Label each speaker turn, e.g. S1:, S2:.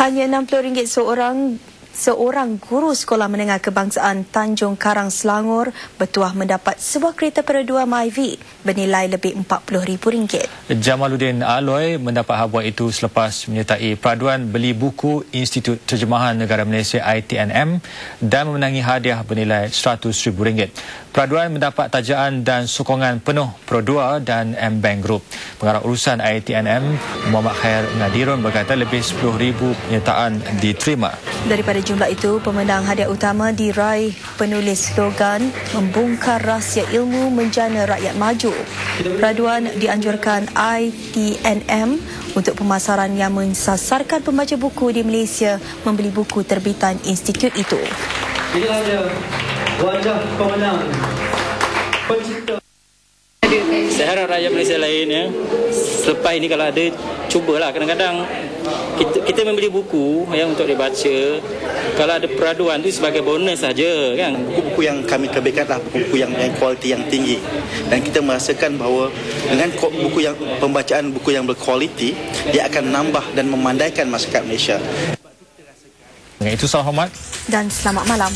S1: Hanya RM60 seorang guru sekolah menengah kebangsaan Tanjung Karang, Selangor bertuah mendapat sebuah kereta peraduan MyV bernilai lebih RM40,000.
S2: Jamaluddin Aloy mendapat habuan itu selepas menyertai peraduan beli buku Institut Terjemahan Negara Malaysia ITNM dan memenangi hadiah bernilai RM100,000. Peraduan mendapat tajaan dan sokongan penuh Pro2 dan M-Bank Group. Pengarah urusan ITNM Muhammad Khair Ngadirun berkata lebih 10,000 penyertaan diterima.
S1: Daripada jumlah itu, pemenang hadiah utama diraih penulis slogan membongkar rahsia ilmu menjana rakyat maju. Peraduan dianjurkan ITNM untuk pemasaran yang mensasarkan pembaca buku di Malaysia membeli buku terbitan institut itu.
S3: Inilah dia wajah pemenang pencipta.
S4: Saya harap rakyat Malaysia lain selepas ini kalau ada, cubalah kadang-kadang kita membeli buku yang untuk dibaca. Kalau ada peraduan tu sebagai bonus saja kan.
S5: Buku-buku yang kami terbitkan adalah buku yang kualiti yang tinggi, dan kita merasakan bahawa dengan buku yang pembacaan buku yang berkualiti, dia akan menambah dan memandaikan masyarakat Malaysia.
S2: Itu Salam Hormat
S1: dan selamat malam.